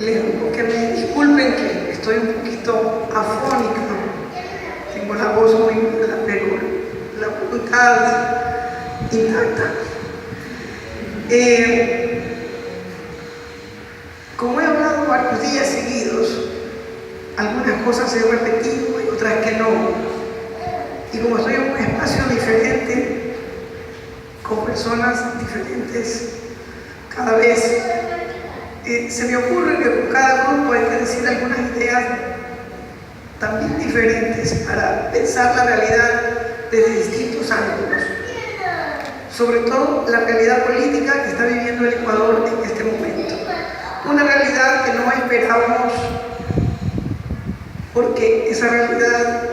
les digo que me disculpen que estoy un poquito afónica, tengo la voz muy mala, pero la voluntad intacta. Como he hablado varios días seguidos, algunas cosas he repetido y otras que no. Y como estoy en un espacio diferente, con personas diferentes, cada vez se me ocurre que con cada grupo hay que decir algunas ideas también diferentes para pensar la realidad desde distintos ángulos. Sobre todo la realidad política que está viviendo el Ecuador en este momento. Una realidad que no esperábamos, porque esa realidad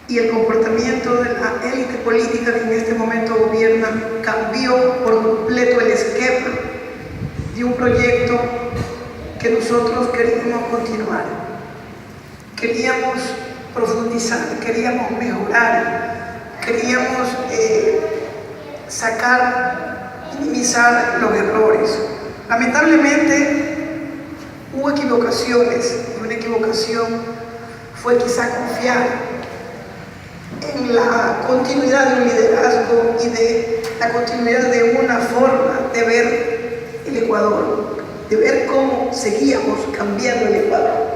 y el comportamiento de la élite política que en este momento gobierna cambió por completo el esquema de un proyecto que nosotros queríamos continuar. Queríamos profundizar, queríamos mejorar, queríamos minimizar los errores. Lamentablemente hubo equivocaciones, y una equivocación fue quizá confiar en la continuidad de un liderazgo y de la continuidad de una forma de ver el Ecuador, de ver cómo seguíamos cambiando el Ecuador.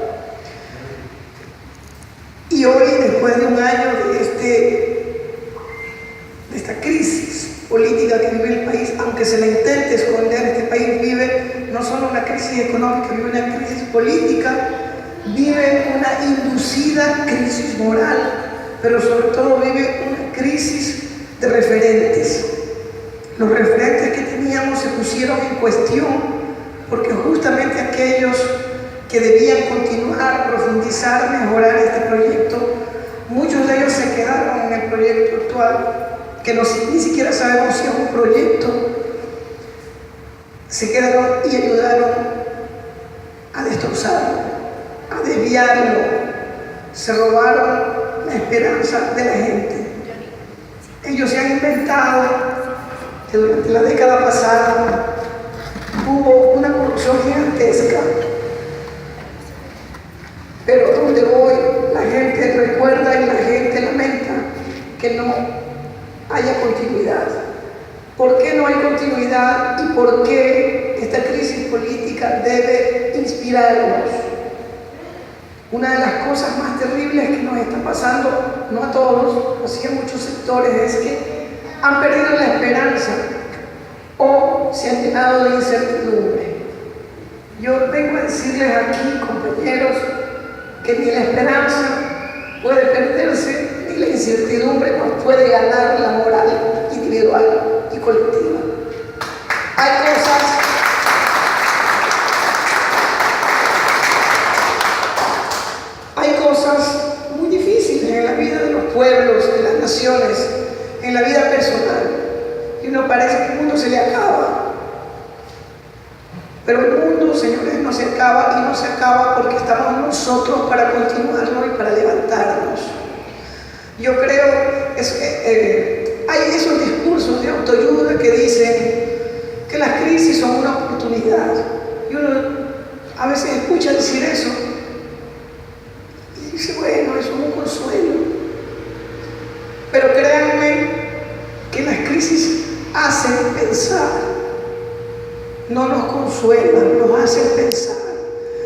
Y hoy, después de un año de esta crisis política que vive el país, aunque se la intente esconder, este país vive no solo una crisis económica, vive una crisis política, vive una inducida crisis moral, pero sobre todo vive una crisis de referentes. Los referentes que teníamos se pusieron en cuestión porque justamente aquellos que debían continuar, profundizar, mejorar este proyecto, muchos de ellos se quedaron en el proyecto actual, que ni siquiera sabemos si es un proyecto, se quedaron y ayudaron a destrozarlo, a desviarlo, se robaron la esperanza de la gente. Ellos se han inventado que durante la década pasada hubo una corrupción gigantesca, pero donde hoy la gente recuerda y la gente lamenta que no haya continuidad. ¿Por qué no hay continuidad y por qué esta crisis política debe inspirarnos? Una de las cosas más terribles que nos está pasando, no a todos, pero sí a muchos sectores, es que han perdido la esperanza o se han llenado de incertidumbre. Yo vengo a decirles aquí, compañeros, que ni la esperanza puede perderse, ni la incertidumbre nos puede ganar la moral individual y colectiva. Hay cosas muy difíciles en la vida de los pueblos, de las naciones, en la vida personal, y uno parece que el mundo se le acaba. Pero el mundo, señores, no se acaba, y no se acaba porque estamos nosotros para continuarlo y para levantarnos. Yo creo, hay esos discursos de autoayuda que dicen que las crisis son una oportunidad. Y uno a veces escucha decir eso y dice, bueno, eso es un consuelo. Pero créanme que las crisis hacen pensar. No nos consuelan, nos hacen pensar,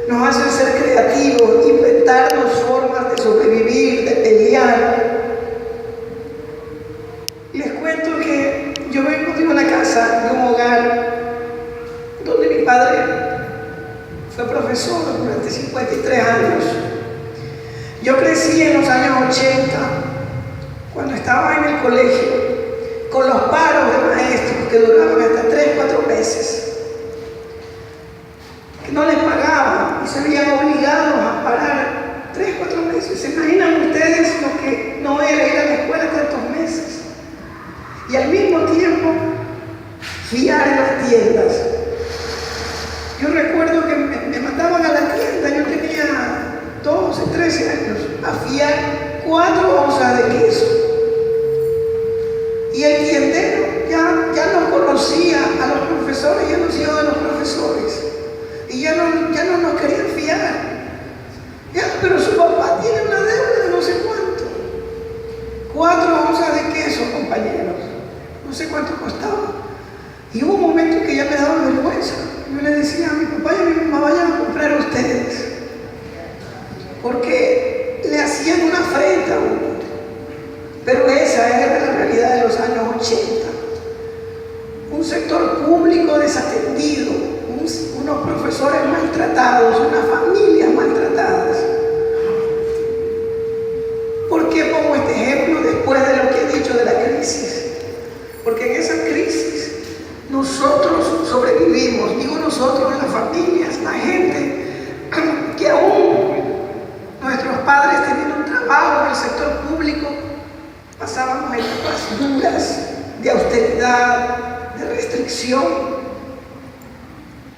nos hacen ser creativos, inventarnos formas de sobrevivir, de pelear. Les cuento que yo vengo de una casa, de un hogar, donde mi padre fue profesor durante 53 años. Yo crecí en los años 80, cuando estaba en el colegio, con los paros de maestros que duraban hasta 3-4 meses. No les pagaban y se veían obligados a parar 3-4 meses. ¿Se imaginan ustedes lo que no era ir a la escuela tantos meses? Y al mismo tiempo fiar en las tiendas. Yo recuerdo que me mandaban a la tienda, yo tenía 12, 13 años, a fiar 4 onzas de queso. Y el tiendero ya no conocía a los profesores, ya no se iba a los profesores. profesores y ya no nos querían fiar. Ya, pero su papá tiene una deuda de no sé cuánto. 4 onzas de queso, compañeros. No sé cuánto costaba. Y hubo un momento que ya me daba vergüenza. Yo le decía a mi papá y a mi mamá, vayan a comprar ustedes. Porque le hacían una afrenta a uno. Pero esa era la realidad de los años 80. Un sector público desatendido, unos profesores maltratados, unas familias maltratadas. ¿Por qué pongo este ejemplo después de lo que he dicho de la crisis? Porque en esa crisis nosotros sobrevivimos, digo nosotros, las familias, la gente, que aún nuestros padres teniendo un trabajo en el sector público, pasábamos etapas duras de austeridad, de restricción,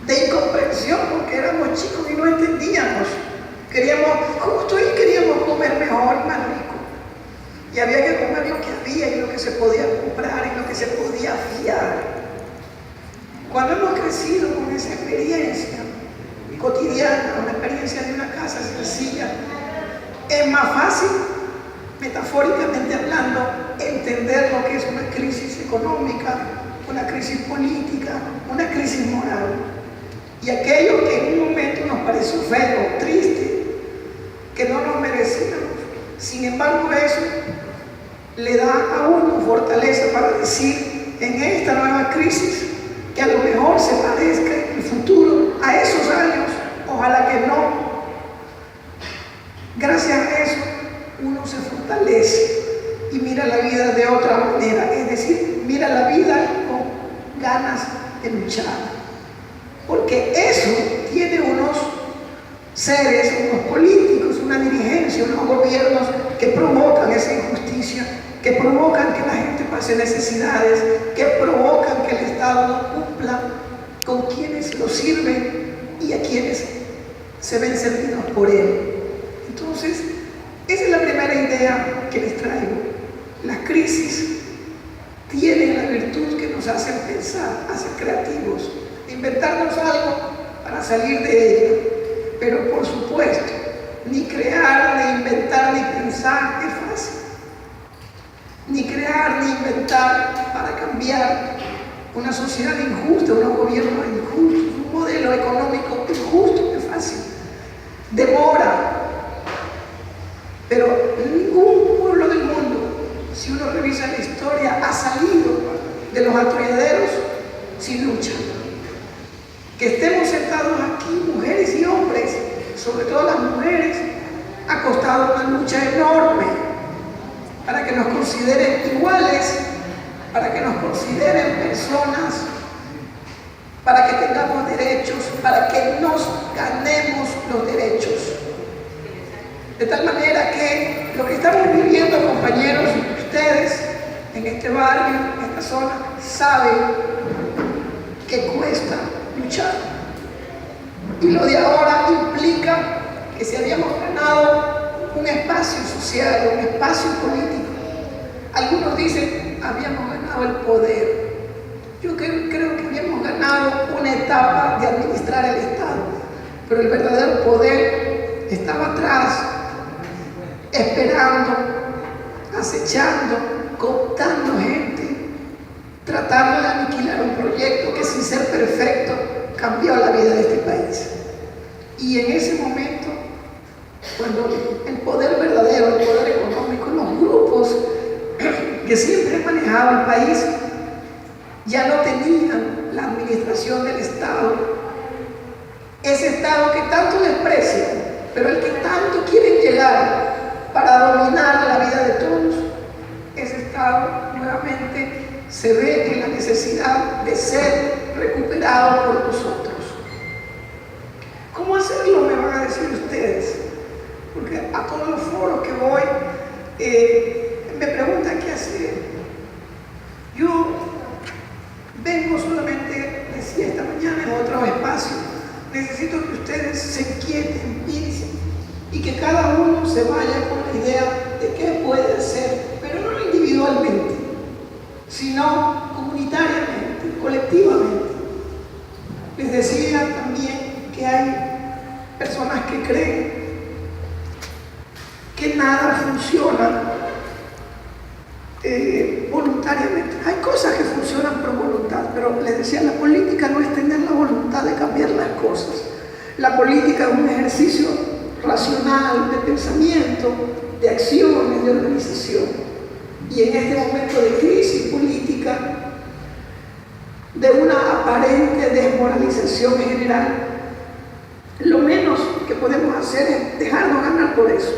de incomprensión, porque éramos chicos y no entendíamos. Justo ahí queríamos comer mejor y más rico. Y había que comer lo que había y lo que se podía comprar y lo que se podía fiar. Cuando hemos crecido con esa experiencia cotidiana, una experiencia de una casa sencilla, es más fácil, metafóricamente hablando, entender lo que es una crisis económica, una crisis política, una crisis moral. Y aquello que en un momento nos pareció feo, triste, que no nos merecíamos, sin embargo eso le da a uno fortaleza para decir en esta nueva crisis que a lo mejor se parezca en el futuro a esos años, ojalá que no. Gracias a eso uno se fortalece y mira la vida de otra manera, es decir, mira la vida con ganas de luchar, porque eso tiene unos seres, unos políticos, una dirigencia, unos gobiernos que provocan esa injusticia, que provocan que la gente pase necesidades, que provocan que el Estado no cumpla con quienes lo sirven y a quienes se ven servidos por él. Entonces, esa es la primera idea que les traigo. Las crisis tienen la virtud que nos hacen pensar, hacen creativos, inventarnos algo para salir de ella. Pero por supuesto, ni crear, ni inventar, ni pensar es fácil. Ni crear, ni inventar para cambiar una sociedad injusta, unos gobiernos injustos, un modelo económico injusto es fácil. Demora. Pero ningún pueblo del mundo, si uno revisa la historia, ha salido de los atolladeros sin lucha. Que estemos sentados aquí, mujeres y hombres, sobre todo las mujeres, ha costado una lucha enorme para que nos consideren iguales, para que nos consideren personas, para que tengamos derechos, para que nos ganemos los derechos. De tal manera que lo que estamos viviendo, compañeros, ustedes en este barrio, en esta zona, saben que cuesta luchar. Y lo de ahora implica que si habíamos ganado un espacio social, un espacio político, algunos dicen habíamos ganado el poder. Yo creo que habíamos ganado una etapa de administrar el Estado, pero el verdadero poder estaba atrás, esperando, acechando, cooptando gente, tratando de aniquilar un proyecto que sin ser perfecto cambió la vida de este país. Y en ese momento, cuando el poder verdadero, el poder económico, los grupos que siempre han manejado el país ya no tenían la administración del Estado, ese Estado que tanto desprecian, pero el que tanto quieren llegar para dominar la vida de todos, ese Estado nuevamente se ve en la necesidad de ser recuperado por nosotros. ¿Cómo hacerlo? Me van a decir ustedes, porque a todos los foros que voy me preguntan qué hacer. Yo vengo solamente, decía esta mañana en otro espacio, necesito que ustedes se inquieten, piensen y que cada uno se vaya con la idea de qué puede hacer, pero no individualmente, sino comunitariamente, colectivamente. Les decía también que hay personas que creen que nada funciona voluntariamente. Hay cosas que funcionan por voluntad, pero les decía, la política no es tener la voluntad de cambiar las cosas. La política es un ejercicio racional de pensamiento, de acciones, de organización. Y en este momento de crisis política, de una aparente desmoralización general, lo menos que podemos hacer es dejarnos ganar por eso.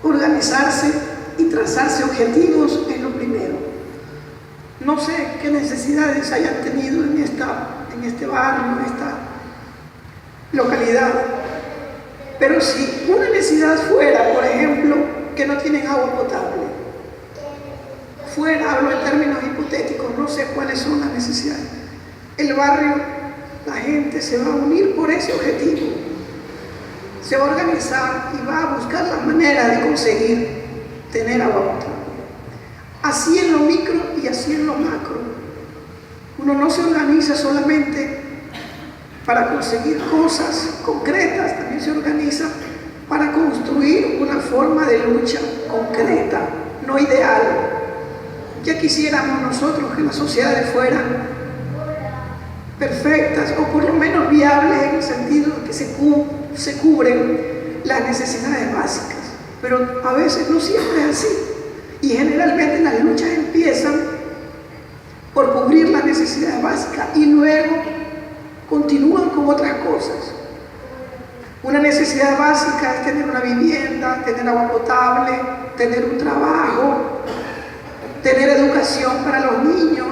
Organizarse y trazarse objetivos es lo primero. No sé qué necesidades hayan tenido en este barrio, en esta localidad, pero si una necesidad fuera, por ejemplo, que no tienen agua potable, fuera, hablo en términos hipotéticos, no sé cuáles son las necesidades, el barrio, la gente se va a unir por ese objetivo, se va a organizar y va a buscar la manera de conseguir tener agua potable. Así en lo micro y así en lo macro. Uno no se organiza solamente para conseguir cosas concretas, también se organiza para construir una forma de lucha concreta, no ideal. Ya quisiéramos nosotros que las sociedades fueran perfectas o por lo menos viables en el sentido de que se cubren las necesidades básicas, pero a veces no siempre es así, y generalmente las luchas empiezan por cubrir las necesidades básicas y luego continúan con otras cosas. Una necesidad básica es tener una vivienda, tener agua potable, tener un trabajo, tener educación para los niños,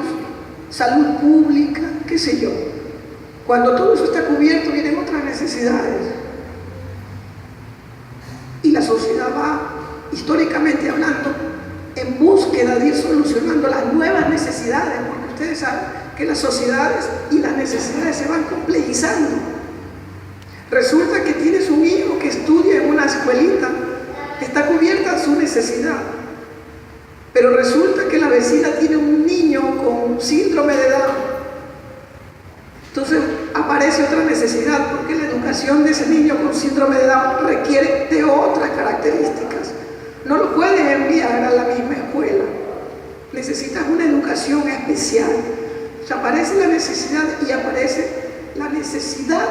salud pública, qué sé yo. Cuando todo eso está cubierto, vienen otras necesidades. Y la sociedad va, históricamente hablando, en búsqueda de ir solucionando las nuevas necesidades, porque ustedes saben que las sociedades y las necesidades se van complejizando. Resulta que tienes un hijo que estudia en una escuelita, está cubierta su necesidad, pero resulta que la vecina tiene un niño con síndrome de Down. Entonces aparece otra necesidad, porque la educación de ese niño con síndrome de Down requiere de otras características. No lo puedes enviar a la misma escuela, necesitas una educación especial. O sea, aparece la necesidad y aparece la necesidad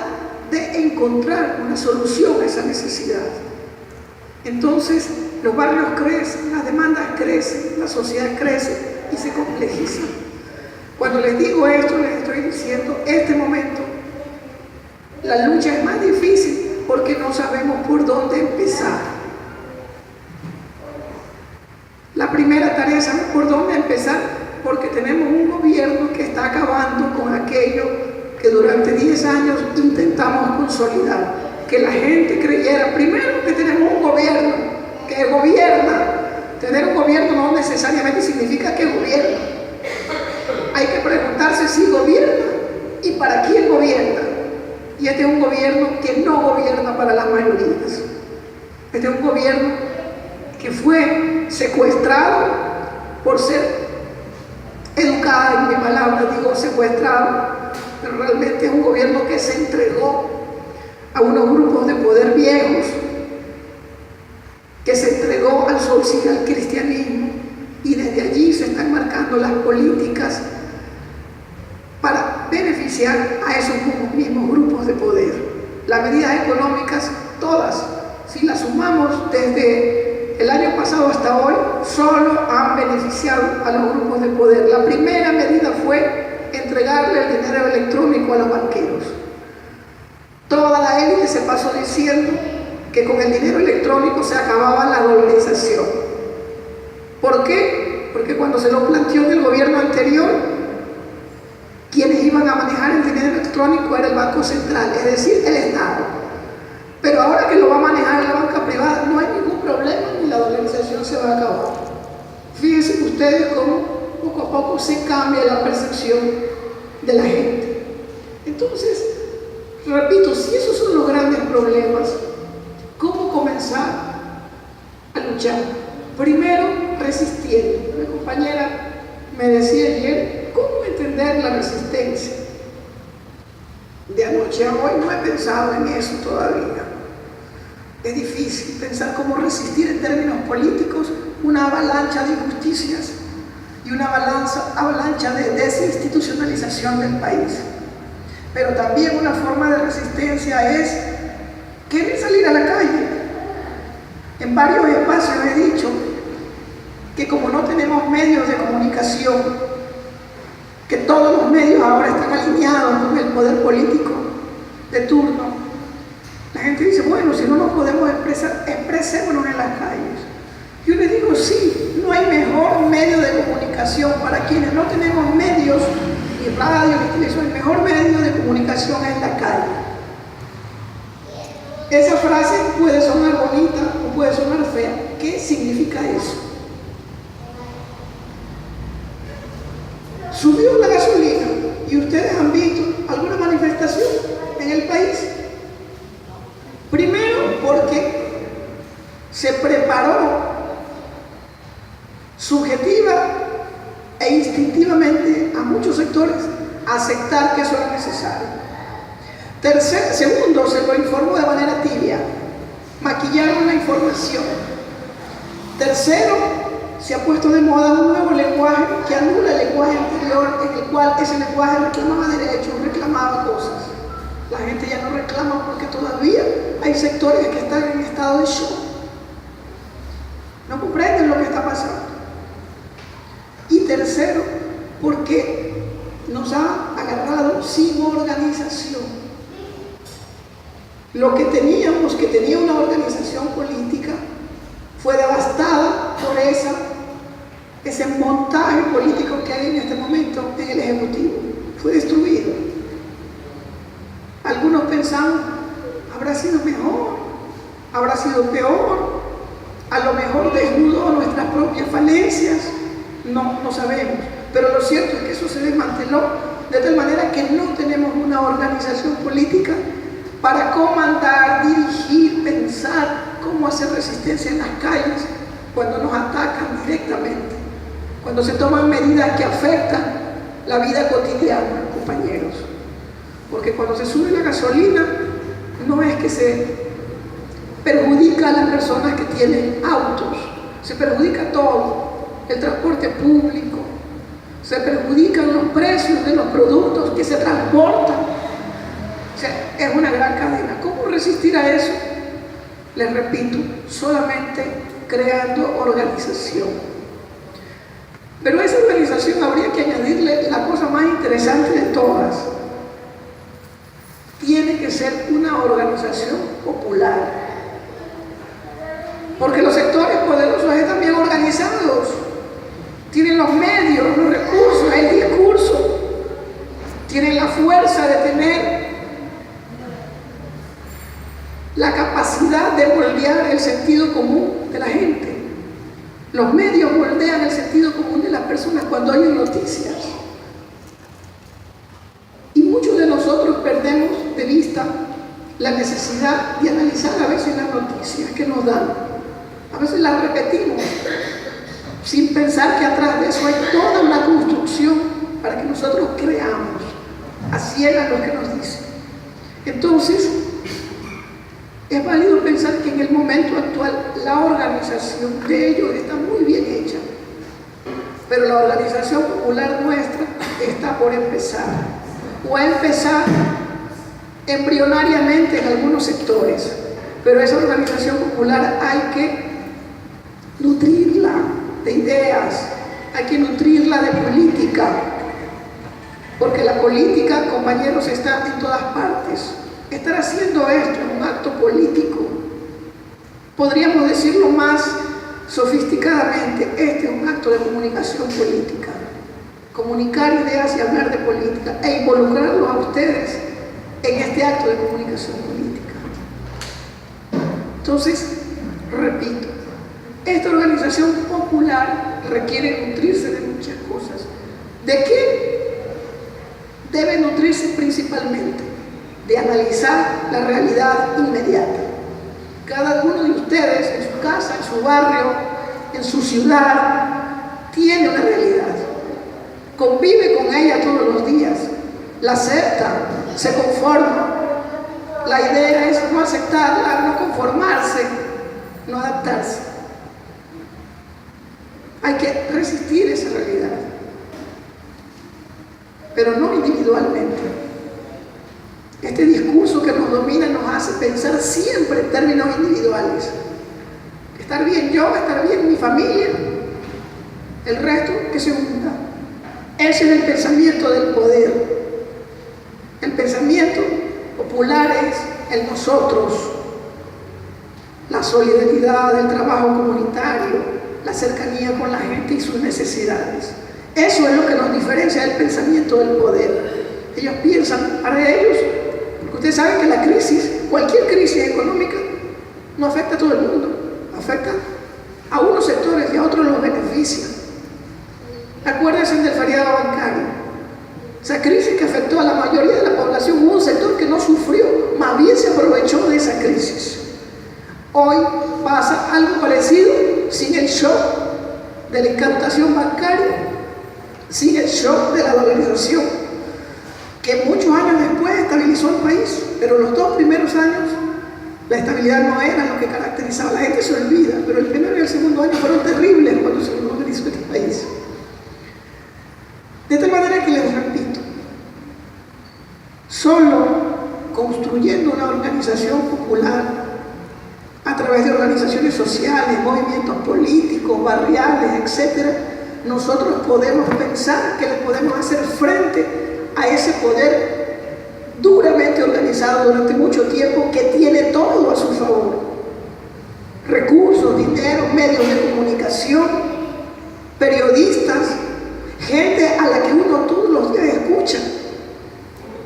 de encontrar una solución a esa necesidad. Entonces los barrios crecen, las demandas crecen, la sociedad crece y se complejiza. Cuando les digo esto, les estoy diciendo, este momento, la lucha es más difícil porque no sabemos por dónde empezar. La primera tarea es saber por dónde empezar, porque tenemos un gobierno que está acabando con aquello que durante 10 años intentamos consolidar. Que la gente creyera, primero, que tenemos un gobierno que gobierna. Tener un gobierno no necesariamente significa que gobierna. Hay que preguntarse si gobierna y para quién gobierna. Y este es un gobierno que no gobierna para las mayorías. Este es un gobierno que fue secuestrado por ser educada, en mi palabra digo secuestrado, pero realmente es un gobierno que se entregó a unos grupos de poder viejos, que se entregó al social cristianismo, y desde allí se están marcando las políticas para beneficiar a esos mismos grupos de poder. Las medidas económicas, todas, si las sumamos desde el año pasado hasta hoy, solo han beneficiado a los grupos de poder. La primera medida fue entregarle el dinero electrónico a los banqueros. Toda la élite se pasó diciendo que con el dinero electrónico se acababa la dolarización. ¿Por qué? Porque cuando se lo planteó en el gobierno anterior, quienes iban a manejar el dinero electrónico era el Banco Central, es decir, el Estado. Pero ahora que lo va a manejar la banca privada, no hay ningún problema y la dolarización se va a acabar. Fíjense ustedes cómo poco a poco se cambia la percepción de la gente. Entonces, repito, si esos son los grandes problemas, ¿cómo comenzar a luchar? Primero, resistiendo. Mi compañera me decía ayer, ¿cómo entender la resistencia? escuché hoy, no he pensado en eso todavía. Es difícil pensar cómo resistir en términos políticos una avalancha de injusticias y una avalancha de desinstitucionalización del país. Pero también una forma de resistencia es querer salir a la calle. En varios espacios he dicho que como no tenemos medios de comunicación, que todos los medios ahora están alineados con el poder político de turno, la gente dice, bueno, si no nos podemos expresar, expresémonos en las calles. Yo les digo, sí, no hay mejor medio de comunicación para quienes no tenemos medios, ni radio, ni televisión. El mejor medio de comunicación es la calle. Esa frase puede sonar bonita o puede sonar fea. ¿Qué significa eso? Subió la gasolina y ustedes han visto alguna manifestación en el país. Primero porque se preparó subjetiva e instintivamente a muchos sectores a aceptar que eso era necesario. Segundo, se lo informó de manera tibia, maquillaron la información. Tercero, se ha puesto de moda un nuevo lenguaje que anula el lenguaje anterior, en el cual ese lenguaje reclamaba derechos, reclamaba cosas. La gente ya no reclama porque todavía hay sectores que están en estado de shock. No comprenden lo que está pasando. Y tercero, porque nos ha agarrado sin organización. Lo que teníamos, que tenía una organización política, fue devastada por ese montaje político que hay en este momento en el Ejecutivo. Fue destruido. Algunos pensamos, habrá sido mejor, habrá sido peor, a lo mejor desnudó nuestras propias falencias. No sabemos, pero lo cierto es que eso se desmanteló de tal manera que no tenemos una organización política para comandar, dirigir, pensar cómo hacer resistencia en las calles cuando nos atacan directamente, cuando se toman medidas que afectan la vida cotidiana, compañeros. Porque cuando se sube la gasolina, no es que se perjudica a las personas que tienen autos, se perjudica todo. El transporte público, se perjudican los precios de los productos que se transportan. O sea, es una gran cadena. ¿Cómo resistir a eso? Les repito, solamente creando organización. Pero a esa organización habría que añadirle la cosa más interesante de todas. Tiene que ser una organización popular. Porque los sectores poderosos están bien organizados. Tienen los medios, los recursos, el discurso, tienen la fuerza de tener la capacidad de moldear el sentido común de la gente. Los medios moldean el sentido común de las personas cuando hay noticias. Y muchos de nosotros perdemos de vista la necesidad de analizar a veces las noticias que nos dan. A veces las repetimos sin pensar que atrás de eso hay toda una construcción para que nosotros creamos a ciegas lo que nos dicen. Entonces, es válido pensar que en el momento actual la organización de ellos está muy bien hecha, pero la organización popular nuestra está por empezar, o a empezar embrionariamente en algunos sectores, pero esa organización popular hay que nutrirla de ideas, hay que nutrirla de política, porque la política, compañeros, está en todas partes. Estar haciendo esto es un acto político. Podríamos decirlo más sofisticadamente, este es un acto de comunicación política. Comunicar ideas y hablar de política e involucrarlos a ustedes en este acto de comunicación política. Entonces, repito, esta organización popular requiere nutrirse de muchas cosas. ¿De qué debe nutrirse principalmente? De analizar la realidad inmediata. Cada uno de ustedes en su casa, en su barrio, en su ciudad, tiene una realidad. Convive con ella todos los días, la acepta, se conforma, la idea es no aceptarla, no conformarse, no adaptarse. Hay que resistir esa realidad, pero no individualmente. Este discurso que nos domina nos hace pensar siempre en términos individuales. Estar bien yo, estar bien mi familia, el resto que se hunda. Ese es el pensamiento del poder. El pensamiento popular es el nosotros, la solidaridad, el trabajo comunitario, la cercanía con la gente y sus necesidades. Eso es lo que nos diferencia del pensamiento del poder. Ellos piensan, para ellos, porque ustedes saben que la crisis, cualquier crisis económica, no afecta a todo el mundo, afecta a unos sectores y a otros los beneficia. Acuérdense del feriado bancario. Esa crisis que afectó a la mayoría de la población, hubo un sector que no sufrió, más bien se aprovechó de esa crisis. Hoy pasa algo parecido, sin el shock de la incautación bancaria, sin el shock de la dolarización, que muchos años después estabilizó el país, pero los 2 primeros años la estabilidad no era lo que caracterizaba. La gente se olvida, pero el primero y el segundo año fueron terribles cuando se organizó este país. De tal manera que les repito, solo construyendo una organización popular a través de organizaciones sociales, movimientos políticos, barriales, etc., nosotros podemos pensar que le podemos hacer frente a ese poder duramente organizado durante mucho tiempo que tiene todo a su favor. Recursos, dinero, medios de comunicación, periodistas, gente a la que uno todos los días escucha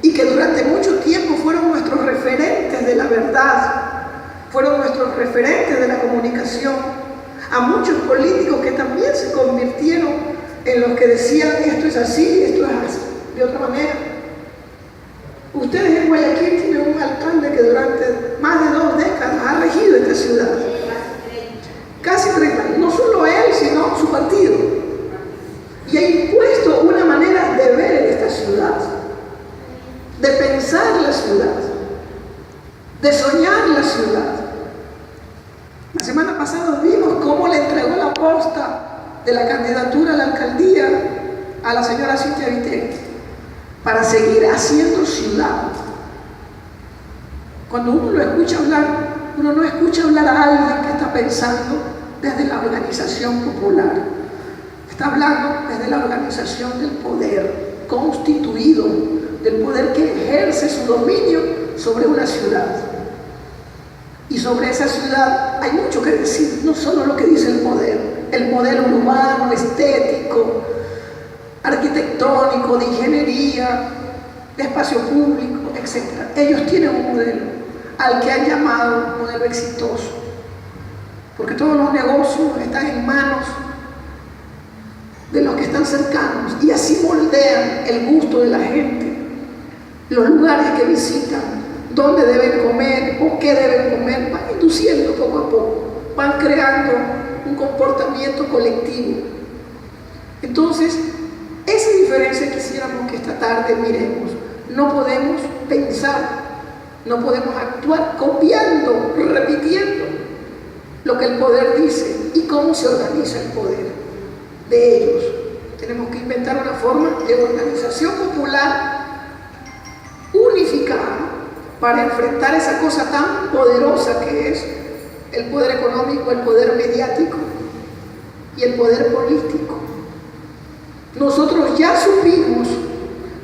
y que durante mucho tiempo fueron nuestros referentes de la verdad, fueron nuestros referentes de la comunicación, a muchos políticos que también se convirtieron en los que decían esto es así, esto es así, de otra manera. Ustedes en Guayaquil tienen un alcalde que durante más de 2 décadas ha regido esta ciudad, casi 30 años, no solo él, sino su partido. Y ha impuesto una manera de ver esta ciudad, de pensar la ciudad, de soñar la ciudad. La semana pasada vimos cómo le entregó la posta de la candidatura a la alcaldía a la señora Cintia Viteri para seguir haciendo ciudad. Cuando uno lo escucha hablar, uno no escucha hablar a alguien que está pensando desde la organización popular. Está hablando desde la organización del poder constituido, del poder que ejerce su dominio sobre una ciudad. Y sobre esa ciudad hay mucho que decir, no solo lo que dice el modelo urbano, estético, arquitectónico, de ingeniería, de espacio público, etc. Ellos tienen un modelo al que han llamado modelo exitoso, porque todos los negocios están en manos de los que están cercanos y así moldean el gusto de la gente, los lugares que visitan, dónde deben comer o qué deben comer, van induciendo poco a poco, van creando un comportamiento colectivo. Entonces, esa diferencia quisiéramos que esta tarde miremos. No podemos pensar, no podemos actuar copiando, repitiendo lo que el poder dice y cómo se organiza el poder de ellos. Tenemos que inventar una forma de organización popular unificada para enfrentar esa cosa tan poderosa que es el poder económico, el poder mediático y el poder político. Nosotros ya supimos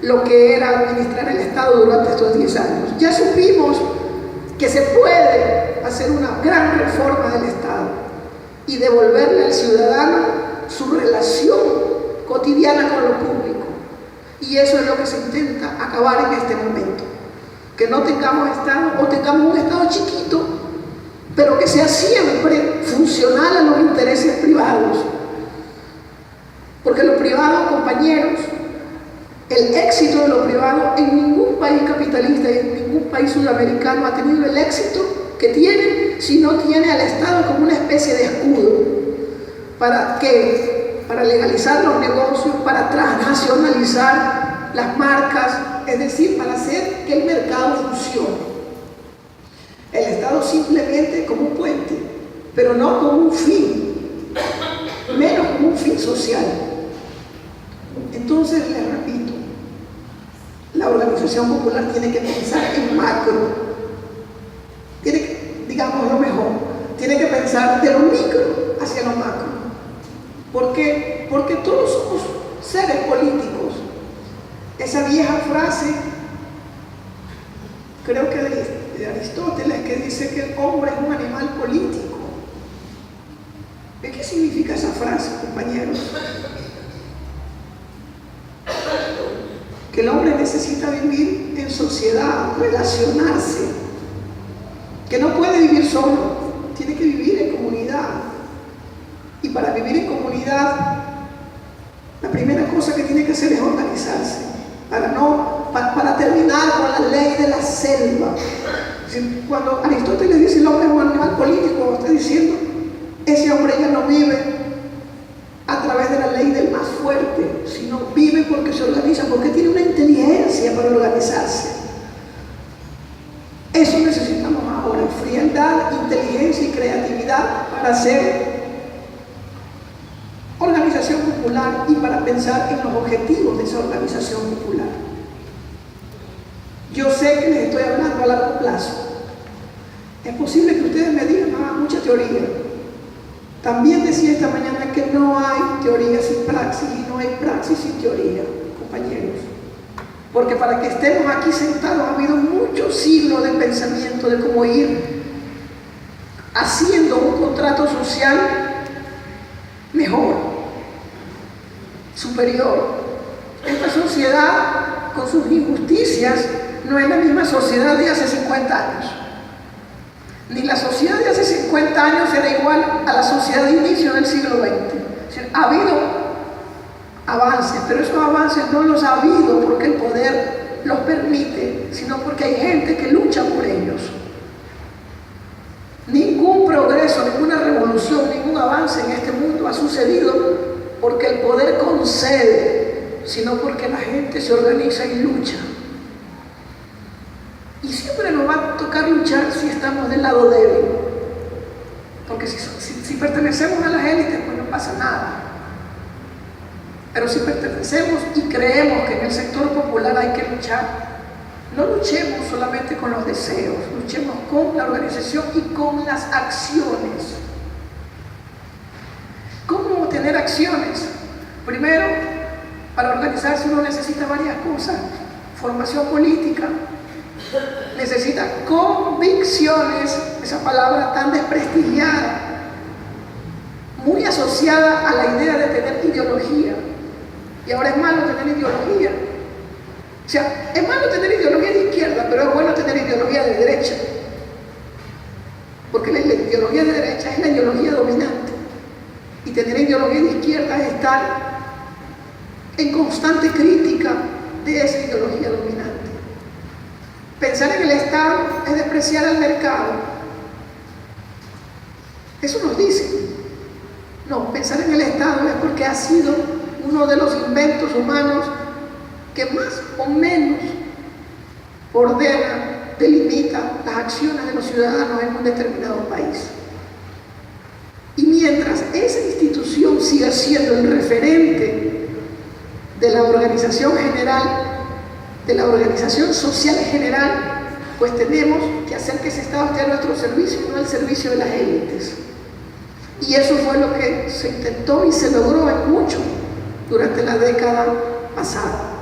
lo que era administrar el Estado durante estos 10 años. Ya supimos que se puede hacer una gran reforma del Estado y devolverle al ciudadano su relación cotidiana con lo público. Y eso es lo que se intenta acabar en este momento. Que no tengamos Estado o tengamos un Estado chiquito, pero que sea siempre funcional a los intereses privados. Porque lo privado, compañeros, el éxito de lo privado en ningún país capitalista y en ningún país sudamericano ha tenido el éxito que tiene si no tiene al Estado como una especie de escudo. ¿Para qué? Para legalizar los negocios, para transnacionalizar las marcas, es decir, para hacer que el mercado funcione. el Estado simplemente como un puente, pero no como un fin, menos como un fin social. Entonces, les repito, la organización popular tiene que pensar en macro, tiene que, digamos lo mejor, tiene que pensar de lo micro hacia lo macro. ¿Por qué? Porque todos somos seres políticos. Esa vieja frase, creo que de Aristóteles, que dice que el hombre es un animal político. ¿De qué significa esa frase, compañeros? Que el hombre necesita vivir en sociedad, relacionarse, que no puede vivir solo, tiene que vivir en comunidad. Y para vivir en comunidad, la primera cosa que tiene que hacer es organizarse, para terminar con la ley de la selva. Cuando Aristóteles dice el hombre es un animal político, está diciendo, ese hombre ya no vive a través de la ley del más fuerte, sino vive porque se organiza, porque tiene una inteligencia para organizarse. Eso necesitamos ahora, frialdad, inteligencia y creatividad para hacer organización popular y para pensar en los objetivos de esa organización popular. Yo sé que les estoy hablando a largo plazo. Es posible que ustedes me digan, mucha teoría. También decía esta mañana que no hay teoría sin praxis y no hay praxis sin teoría, compañeros. Porque para que estemos aquí sentados ha habido muchos siglos de pensamiento de cómo ir haciendo un contrato social mejor, superior. Esta sociedad, con sus injusticias, no es la misma sociedad de hace 50 años. Ni la sociedad de hace 50 años era igual a la sociedad de inicio del siglo XX. Ha habido avances, pero esos avances no los ha habido porque el poder los permite, sino porque hay gente que lucha por ellos. Ningún progreso, ninguna revolución, ningún avance en este mundo ha sucedido porque el poder concede, sino porque la gente se organiza y lucha. Y siempre nos va a tocar luchar si estamos del lado débil. Porque si pertenecemos a las élites, pues no pasa nada. Pero si pertenecemos y creemos que en el sector popular hay que luchar, no luchemos solamente con los deseos, luchemos con la organización y con las acciones. ¿Cómo tener acciones? Primero, para organizarse uno necesita varias cosas. Formación política, necesita convicciones, esa palabra tan desprestigiada, muy asociada a la idea de tener ideología. Y ahora es malo tener ideología. O sea, es malo tener ideología de izquierda, pero es bueno tener ideología de derecha. Porque la ideología de derecha es la ideología dominante. Y tener ideología de izquierda es estar en constante crítica de esa ideología dominante. Pensar en el Estado es despreciar al mercado. Eso nos dicen. No, pensar en el Estado es porque ha sido uno de los inventos humanos que más o menos ordena, delimita las acciones de los ciudadanos en un determinado país. Y mientras esa institución siga siendo el referente de la organización general, de la organización social general, pues tenemos que hacer que ese Estado esté a nuestro servicio y no al servicio de las élites. Y eso fue lo que se intentó y se logró en mucho durante la década pasada.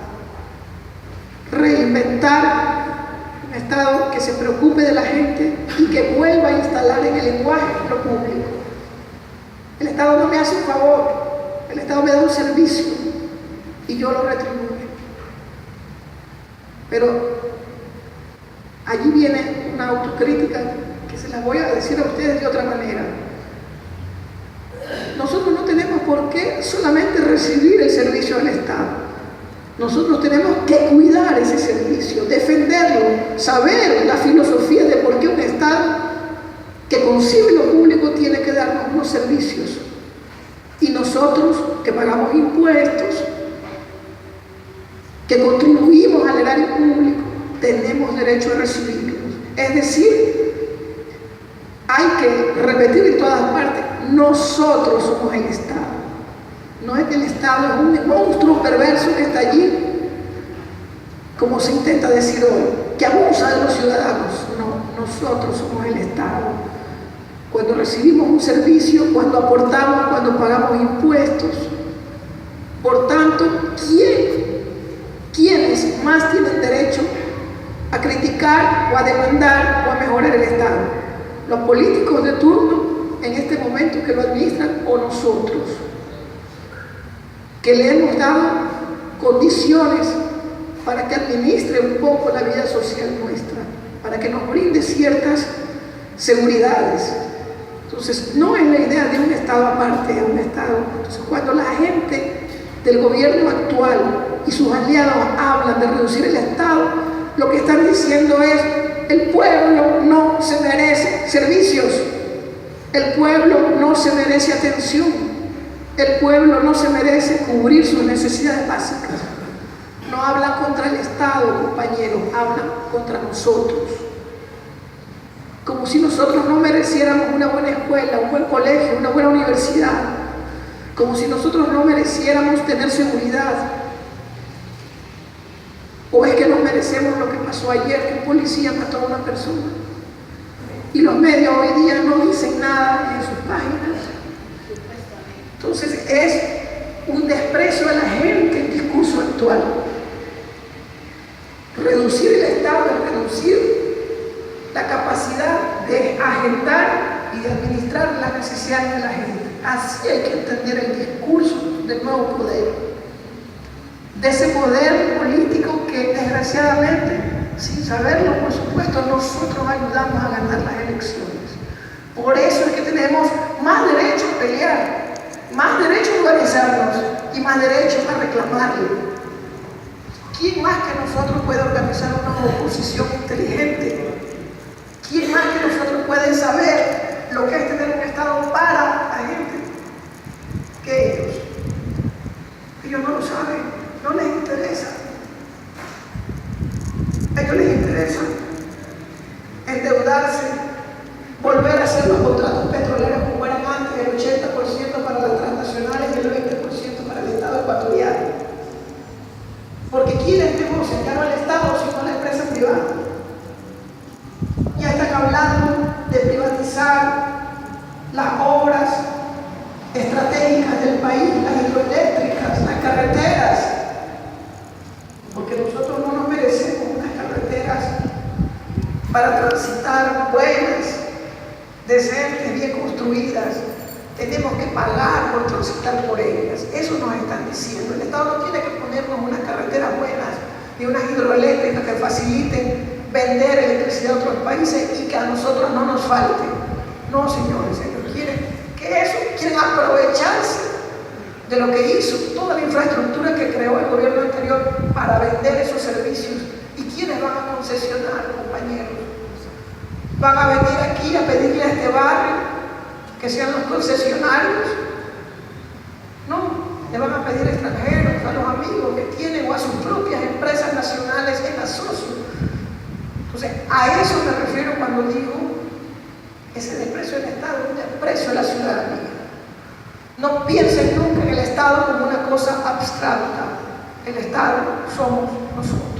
Reinventar un Estado que se preocupe de la gente y que vuelva a instalar en el lenguaje lo público. El Estado no me hace un favor, el Estado me da un servicio y yo lo retribuyo. Pero allí viene una autocrítica que se las voy a decir a ustedes de otra manera. Nosotros no tenemos por qué solamente recibir el servicio del Estado. Nosotros tenemos que cuidar ese servicio, defenderlo, saber la filosofía de por qué un Estado que concibe lo público tiene que darnos unos servicios. Y nosotros que pagamos impuestos, que contribuimos al erario público, tenemos derecho a recibirlos. Es decir, hay que repetir en todas partes, nosotros somos el Estado. No es que el Estado es un monstruo perverso que está allí, como se intenta decir hoy, que abusa de los ciudadanos. No, nosotros somos el Estado. Cuando recibimos un servicio, cuando aportamos, cuando pagamos impuestos. Por tanto, ¿quiénes más tienen derecho a criticar o a demandar o a mejorar el Estado? ¿Los políticos de turno en este momento que lo administran o nosotros? Que le hemos dado condiciones para que administre un poco la vida social nuestra, para que nos brinde ciertas seguridades. Entonces, no es la idea de un Estado aparte, de un Estado. Entonces, cuando la gente del gobierno actual y sus aliados hablan de reducir el Estado, lo que están diciendo es: el pueblo no se merece servicios, el pueblo no se merece atención, el pueblo no se merece cubrir sus necesidades básicas. No hablan contra el Estado, compañeros, hablan contra nosotros. Como si nosotros no mereciéramos una buena escuela, un buen colegio, una buena universidad. Como si nosotros no mereciéramos tener seguridad. ¿O es que nos merecemos lo que pasó ayer, que un policía mató a una persona? Y los medios hoy día no dicen nada en sus páginas. Entonces es un desprecio a la gente el discurso actual. Reducir el Estado es reducir la capacidad de agendar y de administrar las necesidades de la gente. Así hay que entender el discurso del nuevo poder, de ese poder político que desgraciadamente, sin saberlo por supuesto, nosotros ayudamos a ganar las elecciones. Por eso es que tenemos más derecho a pelear, más derecho a organizarnos y más derecho a reclamarle. ¿Quién más que nosotros puede organizar una oposición inteligente? ¿Quién más que nosotros puede saber lo que es tener un Estado para la gente? Que ellos. Ellos no lo saben, no les interesa. A ellos les interesa endeudarse, volver a hacer los contratos petroleros como eran antes, el 80% para las transnacionales y el 20% para el Estado ecuatoriano. Porque ¿quiénes negocian? Ya no el Estado, sino la empresa privada. Ya están hablando de privatizar las obras estratégicas del país, las hidroeléctricas, las carreteras. Porque nosotros no nos merecemos unas carreteras para transitar buenas, decentes, bien construidas. Tenemos que pagar por transitar por ellas. Eso nos están diciendo. El Estado no tiene que ponernos unas carreteras buenas y unas hidroeléctricas que faciliten vender electricidad a otros países y que a nosotros no nos falte. No, señores, ellos quieren que eso, quieren aprovecharse de lo que hizo toda la infraestructura que creó el gobierno anterior para vender esos servicios. ¿Y quiénes van a concesionar, compañeros? ¿Van a venir aquí a pedirle a este barrio que sean los concesionarios? No, le van a pedir extranjeros, a los amigos que tienen o a sus propias empresas nacionales en asocio. Entonces, a eso me refiero cuando digo ese desprecio del Estado, un desprecio a la ciudadanía. No piensen nunca en el Estado como una cosa abstracta. El Estado somos nosotros.